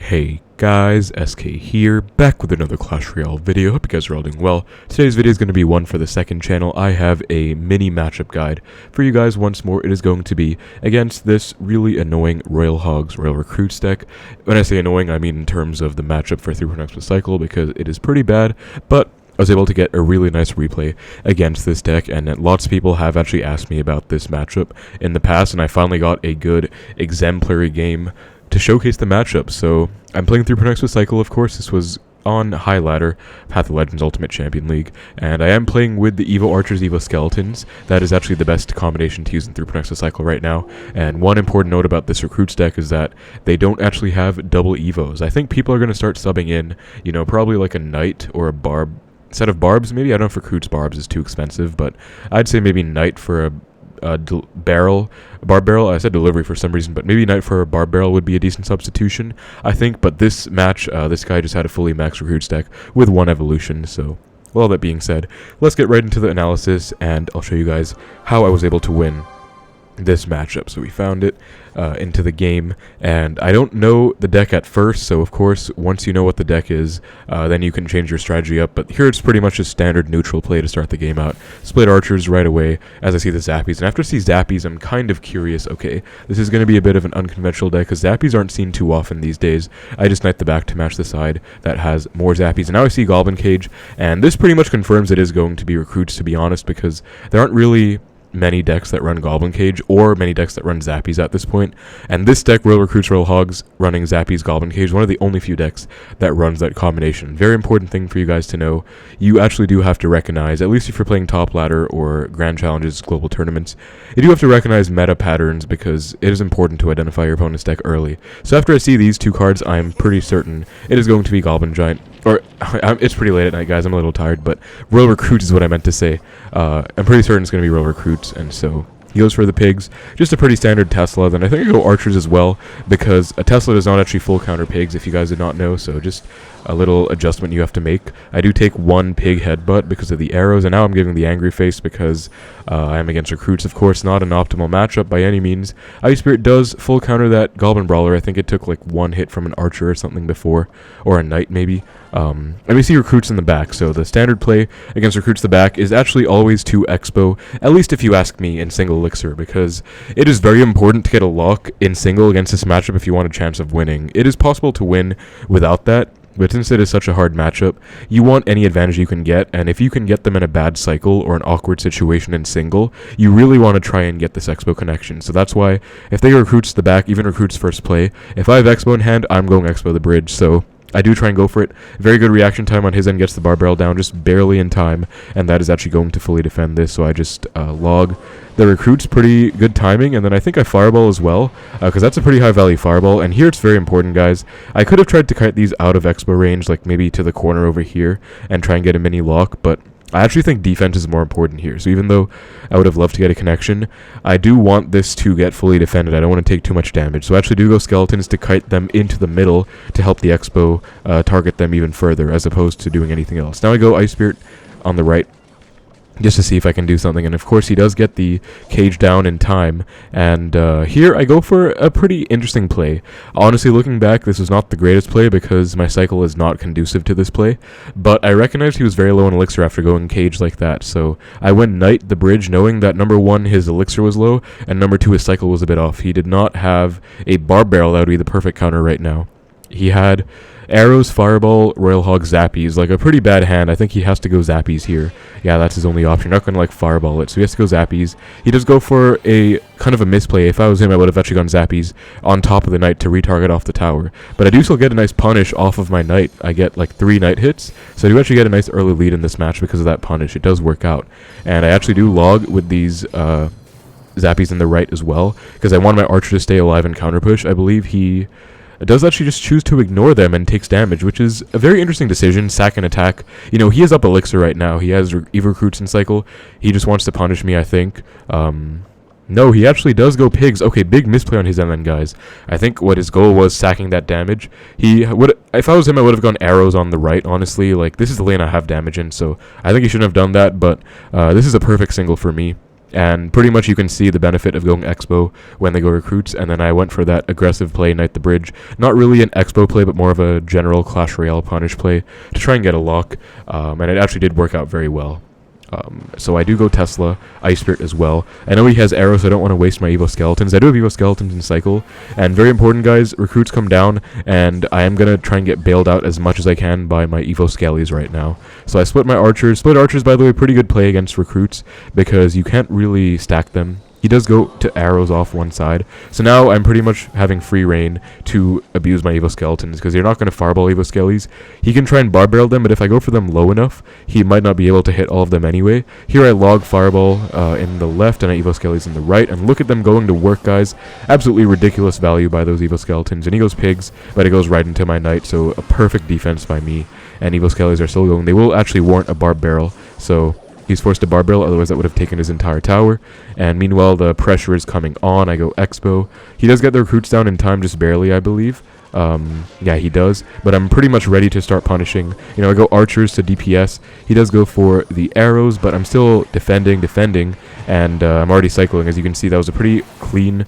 Hey guys, SK here, back with another Clash Royale video. Hope you guys are all doing well. Today's video is going to be one for the second channel. I have a mini matchup guide for you guys once more. It is going to be against this really annoying Royal Hogs Royal Recruits deck. When I say annoying, I mean in terms of the matchup for 3.0 Xbow cycle, because it is pretty bad, but I was able to get a really nice replay against this deck, and lots of people have actually asked me about this matchup in the past, and I finally got a good exemplary game to showcase the matchup. So I'm playing 3.0 Xbow cycle, of course. This was on high ladder, Path of Legends Ultimate Champion League, and I am playing with the Evo Archers, Evo Skeletons. That is actually the best combination to use in 3.0 Xbow cycle right now. And one important note about this Recruits deck is that they don't actually have double Evos. I think people are going to start subbing in, probably like a Knight or a Barb set of Barbs. Maybe, I don't know if Recruits Barbs is too expensive, but I'd say maybe Knight for a barb barrel. I said delivery for some reason, but maybe Knight for a barb barrel would be a decent substitution, I think. But this match, this guy just had a fully maxed Recruits deck with one evolution. So, with all that being said, let's get right into the analysis, and I'll show you guys how I was able to win this matchup. So we found it into the game, and I don't know the deck at first, so of course once you know what the deck is, then you can change your strategy up. But here it's pretty much just standard neutral play to start the game out. Split archers right away as I see the Zappies, and after I see Zappies I'm kind of curious. Okay, this is going to be a bit of an unconventional deck because Zappies aren't seen too often these days. I just knight the back to match the side that has more Zappies, and now I see Goblin Cage, and this pretty much confirms it is going to be Recruits, to be honest, because there aren't really many decks that run Goblin Cage or many decks that run Zappies at this point, and this deck, Royal Recruits Royal Hogs running Zappies Goblin Cage, one of the only few decks that runs that combination. Very important thing for you guys to know. You actually do have to recognize, at least if you're playing top ladder or grand challenges, global tournaments, you do have to recognize meta patterns, because it is important to identify your opponent's deck early. So after I see these two cards, I'm pretty certain it is going to be Goblin Giant, or it's pretty late at night, guys, I'm a little tired, but Royal Recruits is what I meant to say. I'm pretty certain it's going to be Royal Recruits, and so he goes for the pigs, just a pretty standard Tesla. Then I think I go archers as well, because a Tesla does not actually full counter pigs, if you guys did not know, so just a little adjustment you have to make. I do take one pig headbutt because of the arrows, and now I'm giving the angry face because I am against Recruits, of course, not an optimal matchup by any means. Ice Spirit does full counter that Goblin Brawler. I think it took like one hit from an archer or something before, or a knight maybe. And we see Recruits in the back, so the standard play against Recruits the back is actually always 2 Xbow, at least if you ask me, in single elixir, because it is very important to get a lock in single against this matchup if you want a chance of winning. It is possible to win without that, but since it is such a hard matchup, you want any advantage you can get, and if you can get them in a bad cycle or an awkward situation in single, you really want to try and get this Xbow connection. So that's why, if they Recruits the back, even Recruits first play, if I have Xbow in hand, I'm going Xbow the bridge, so I do try and go for it. Very good reaction time on his end, gets the barb barrel down just barely in time, and that is actually going to fully defend this, so I just log the Recruits, pretty good timing, and then I think I fireball as well, because that's a pretty high value fireball, and here it's very important, guys. I could have tried to kite these out of Xbow range, like maybe to the corner over here, and try and get a mini lock, but I actually think defense is more important here. So even though I would have loved to get a connection, I do want this to get fully defended. I don't want to take too much damage. So I actually do go Skeletons to kite them into the middle to help the Xbow target them even further, as opposed to doing anything else. Now I go Ice Spirit on the right, just to see if I can do something, and of course he does get the cage down in time, and here I go for a pretty interesting play. Honestly, looking back, this was not the greatest play because my cycle is not conducive to this play, but I recognized he was very low on elixir after going cage like that, so I went Knight the bridge, knowing that number 1, his elixir was low, and number 2, his cycle was a bit off. He did not have a barb barrel that would be the perfect counter right now. He had arrows, fireball, Royal Hog, Zappies, like a pretty bad hand. I think he has to go Zappies here. Yeah, that's his only option. Not gonna fireball it, so he has to go Zappies. He does go for a kind of a misplay. If I was him, I would have actually gone Zappies on top of the Knight to retarget off the tower. But I do still get a nice punish off of my Knight. I get like 3 Knight hits, so I do actually get a nice early lead in this match because of that punish. It does work out, and I actually do log with these Zappies in the right as well, because I want my archer to stay alive and counter push. I believe he does actually just choose to ignore them and takes damage, which is a very interesting decision. Sack and attack. He is up elixir right now. He has Evo Recruits in cycle. He just wants to punish me, I think. No, he actually does go pigs. Okay, big misplay on his end then, guys. I think what his goal was sacking that damage. If I was him, I would have gone arrows on the right, honestly. Like, this is the lane I have damage in, so I think he shouldn't have done that, but this is a perfect single for me. And pretty much you can see the benefit of going Xbow when they go recruits, and then I went for that aggressive play, Knight the Bridge. Not really an Xbow play, but more of a general Clash Royale punish play to try and get a lock, and it actually did work out very well. So I do go Tesla, Ice Spirit as well. I know he has arrows, so I don't want to waste my Evo Skeletons. I do have Evo Skeletons in cycle, and very important, guys, recruits come down, and I am going to try and get bailed out as much as I can by my Evo Skellies right now. So I split my archers. Split archers, by the way, pretty good play against recruits, because you can't really stack them. He does go to arrows off one side. So now I'm pretty much having free reign to abuse my Evo Skeletons, because you're not going to fireball Evo Skellies. He can try and bar barrel them, but if I go for them low enough, he might not be able to hit all of them anyway. Here I log fireball in the left and I Evo Skellies in the right, and look at them going to work, guys. Absolutely ridiculous value by those Evo Skeletons. And he goes pigs, but it goes right into my knight, so a perfect defense by me. And Evo Skellies are still going. They will actually warrant a bar barrel, so he's forced to bar barrel, otherwise that would have taken his entire tower. And meanwhile, the pressure is coming on. I go Xbow. He does get the recruits down in time, just barely, I believe. Yeah, he does. But I'm pretty much ready to start punishing. You know, I go archers to DPS. He does go for the arrows, but I'm still defending, and I'm already cycling. As you can see, that was a pretty clean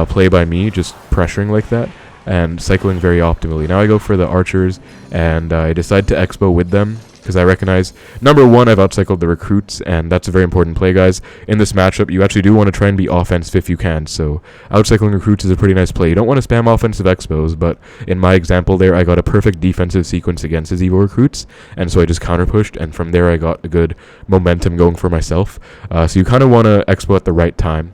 play by me, just pressuring like that and cycling very optimally. Now I go for the archers, and I decide to Xbow with them, because I recognize, number one, I've outcycled the recruits, and that's a very important play, guys. In this matchup, you actually do want to try and be offensive if you can, so outcycling recruits is a pretty nice play. You don't want to spam offensive Xbows, but in my example there, I got a perfect defensive sequence against his Evo recruits, and so I just counter-pushed, and from there I got a good momentum going for myself. So you kind of want to Expo at the right time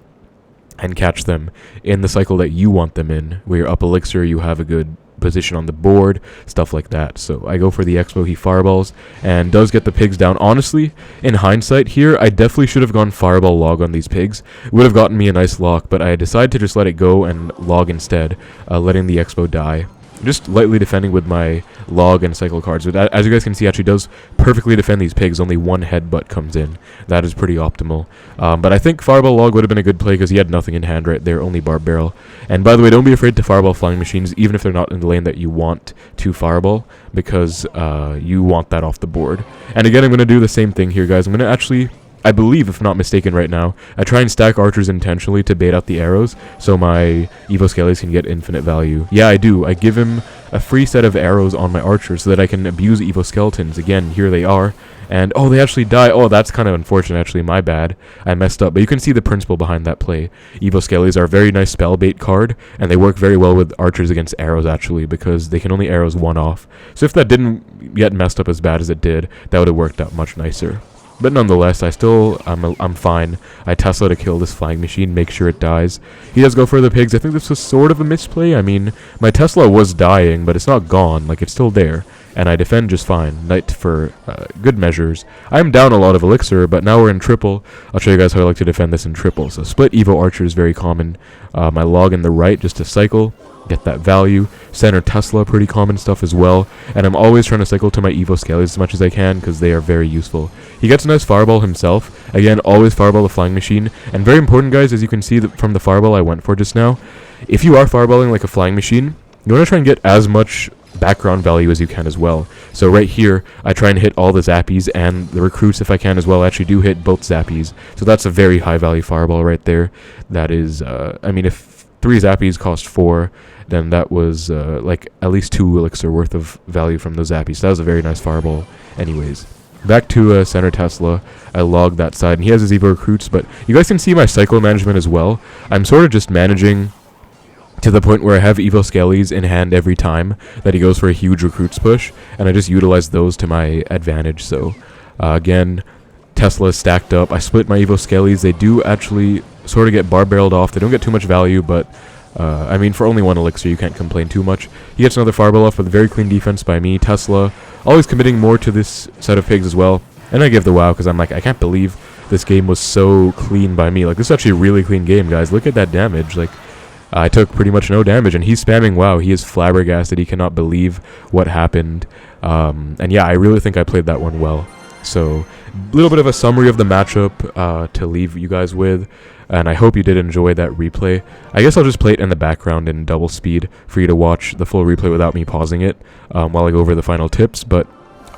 and catch them in the cycle that you want them in, where you're up elixir, you have a good position on the board, stuff like that. So I go for the Expo, he fireballs, and does get the pigs down. Honestly, in hindsight here, I definitely should have gone fireball log on these pigs. It would have gotten me a nice lock, but I decided to just let it go and log instead, letting the Expo die. Just lightly defending with my log and cycle cards. But as you guys can see, actually does perfectly defend these pigs. Only one headbutt comes in. That is pretty optimal. But I think fireball log would have been a good play because he had nothing in hand right there, only barb barrel. And by the way, don't be afraid to fireball flying machines, even if they're not in the lane that you want to fireball, because you want that off the board. And again, I'm going to do the same thing here, guys. I'm going to actually, I believe, if not mistaken right now, I try and stack archers intentionally to bait out the arrows so my Evo Skellies can get infinite value. Yeah, I do. I give him a free set of arrows on my archers so that I can abuse Evo Skeletons. Again, here they are. And, oh, they actually die. Oh, that's kind of unfortunate, actually. My bad. I messed up. But you can see the principle behind that play. Evo Skellies are a very nice spell bait card, and they work very well with archers against arrows, actually, because they can only arrows one off. So if that didn't get messed up as bad as it did, that would have worked out much nicer. But nonetheless, I'm fine. I Tesla to kill this flying machine, make sure it dies. He does go for the pigs. I think this was sort of a misplay. I mean, my Tesla was dying, but it's not gone. Like, it's still there. And I defend just fine. Knight for good measures. I'm down a lot of elixir, but now we're in triple. I'll show you guys how I like to defend this in triple. So split Evo Archer is very common. My log in the right just to cycle, get that value. Center Tesla, pretty common stuff as well. And I'm always trying to cycle to my Evo Skellies as much as I can because they are very useful. He gets a nice fireball himself. Again, always fireball the flying machine. And very important, guys, as you can see from the fireball I went for just now, if you are fireballing like a flying machine, you want to try and get as much background value as you can as well. So right here, I try and hit all the zappies and the recruits if I can as well. I actually do hit both zappies. So that's a very high value fireball right there. That is, I mean, if 3 zappies cost 4, then that was like at least 2 elixir worth of value from those zappies. So that was a very nice fireball anyways. Back to Center Tesla, I logged that side, and he has his Evo recruits, but you guys can see my cycle management as well. I'm sort of just managing to the point where I have Evo Skellies in hand every time that he goes for a huge recruits push, and I just utilize those to my advantage. So again, Tesla is stacked up. I split my Evo Skellies. They do actually sort of get bar barreled off. They don't get too much value, but I mean, for only 1 elixir, you can't complain too much. He gets another fireball off with a very clean defense by me. Tesla always committing more to this set of pigs as well. And I give the wow because I'm like, I can't believe this game was so clean by me. Like, this is actually a really clean game, guys. Look at that damage. Like, I took pretty much no damage, and he's spamming wow. He is flabbergasted. He cannot believe what happened. And yeah, I really think I played that one well. So, a little bit of a summary of the matchup to leave you guys with, and I hope you did enjoy that replay. I guess I'll just play it in the background in double speed for you to watch the full replay without me pausing it while I go over the final tips, but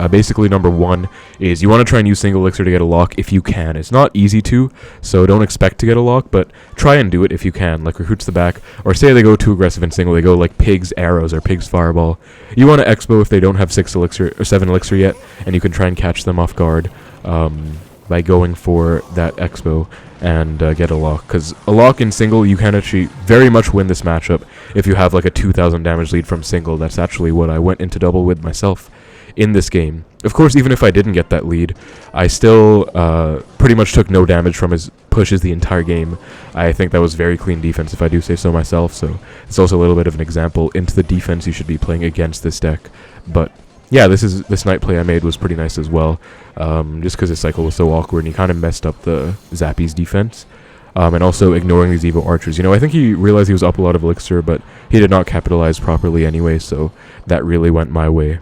Basically, number one is you want to try and use single elixir to get a lock if you can. It's not easy to, so don't expect to get a lock, but try and do it if you can. Like recruits the back, or say they go too aggressive in single, they go like Pig's Arrows or Pig's Fireball. You want to Xbow if they don't have 6 elixir or 7 elixir yet, and you can try and catch them off guard by going for that Xbow and get a lock. Because a lock in single, you can actually very much win this matchup if you have like a 2,000 damage lead from single. That's actually what I went into double with myself in this game. Of course, even if I didn't get that lead, I still pretty much took no damage from his pushes the entire game. I think that was very clean defense, if I do say so myself, so it's also a little bit of an example into the defense you should be playing against this deck. But yeah, this night play I made was pretty nice as well, just because his cycle was so awkward and he kind of messed up the Zappy's defense. And also ignoring these Evo Archers. You know, I think he realized he was up a lot of elixir, but he did not capitalize properly anyway, so that really went my way.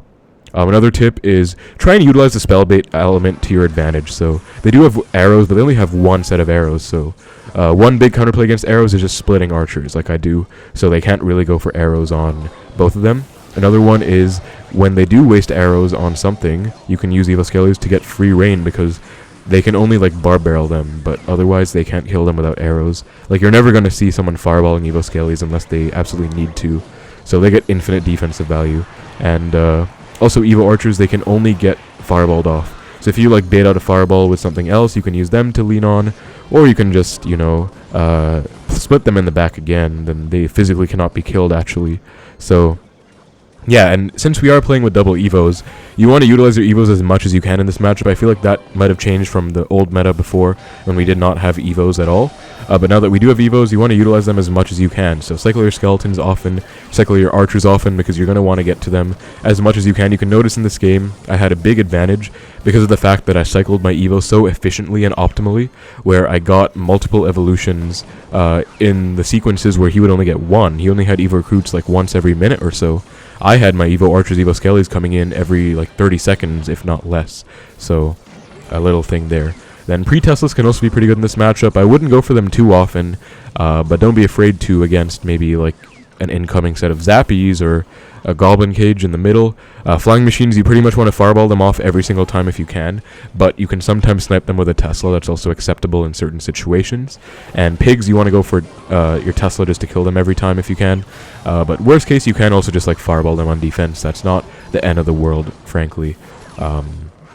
Another tip is try and utilize the spell bait element to your advantage. So they do have arrows, but they only have one set of arrows. So one big counterplay against arrows is just splitting archers like I do. So they can't really go for arrows on both of them. Another one is when they do waste arrows on something, you can use Evo Skellies to get free reign because they can only like bar barrel them, but otherwise they can't kill them without arrows. Like you're never going to see someone fireballing Evo Skellies unless they absolutely need to. So they get infinite defensive value. And also, Evo Archers, they can only get fireballed off. So if you like bait out a fireball with something else, you can use them to lean on, or you can just, you know, split them in the back again. Then they physically cannot be killed, actually. So yeah, and since we are playing with double Evos, you want to utilize your Evos as much as you can in this matchup. I feel like that might have changed from the old meta before when we did not have Evos at all. But now that we do have Evos, you want to utilize them as much as you can. So cycle your Skeletons often, cycle your Archers often, because you're going to want to get to them as much as you can. You can notice in this game, I had a big advantage because of the fact that I cycled my Evo so efficiently and optimally, where I got multiple evolutions in the sequences where he would only get one. He only had Evo Recruits like once every minute or so. I had my Evo Archers, Evo Skellies coming in every like 30 seconds, if not less. So, a little thing there. Then pre-Teslas can also be pretty good in this matchup. I wouldn't go for them too often, but don't be afraid to against maybe like an incoming set of Zappies or a Goblin Cage in the middle. Flying Machines, you pretty much want to fireball them off every single time if you can, but you can sometimes snipe them with a Tesla. That's also acceptable in certain situations. And Pigs, you want to go for your Tesla just to kill them every time if you can. But worst case, you can also just like fireball them on defense. That's not the end of the world, frankly.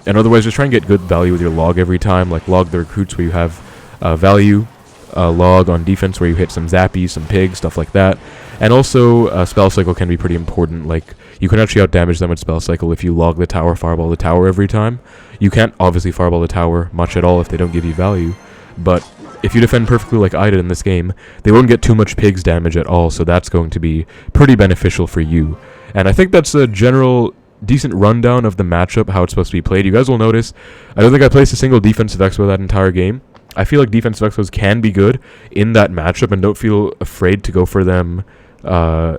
And otherwise, just try and get good value with your log every time. Like log the recruits where you have value. Log on defense where you hit some Zappies, some Pigs, stuff like that. And also, spell cycle can be pretty important. Like, you can actually outdamage them with spell cycle if you log the tower, fireball the tower every time. You can't obviously fireball the tower much at all if they don't give you value. But if you defend perfectly like I did in this game, they won't get too much Pigs damage at all, so that's going to be pretty beneficial for you. And I think that's a general decent rundown of the matchup, how it's supposed to be played. You guys will notice, I don't think I placed a single defensive Xbow that entire game. I feel like defensive Xbows can be good in that matchup, and don't feel afraid to go for them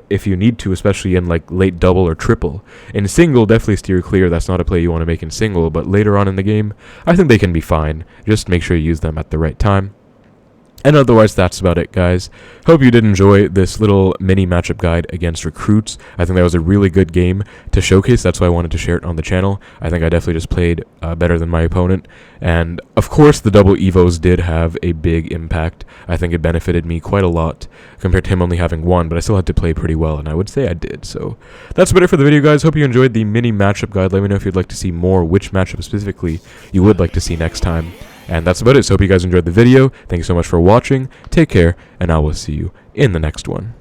if you need to, especially in like late double or triple. In single, definitely steer clear. That's not a play you want to make in single, but later on in the game, I think they can be fine. Just make sure you use them at the right time. And otherwise, that's about it, guys. Hope you did enjoy this little mini matchup guide against recruits. I think that was a really good game to showcase. That's why I wanted to share it on the channel. I think I definitely just played better than my opponent. And, of course, the double Evos did have a big impact. I think it benefited me quite a lot compared to him only having one, but I still had to play pretty well, and I would say I did. So that's about it for the video, guys. Hope you enjoyed the mini matchup guide. Let me know if you'd like to see more, which matchup specifically you would like to see next time. And that's about it. So hope you guys enjoyed the video. Thank you so much for watching. Take care, and I will see you in the next one.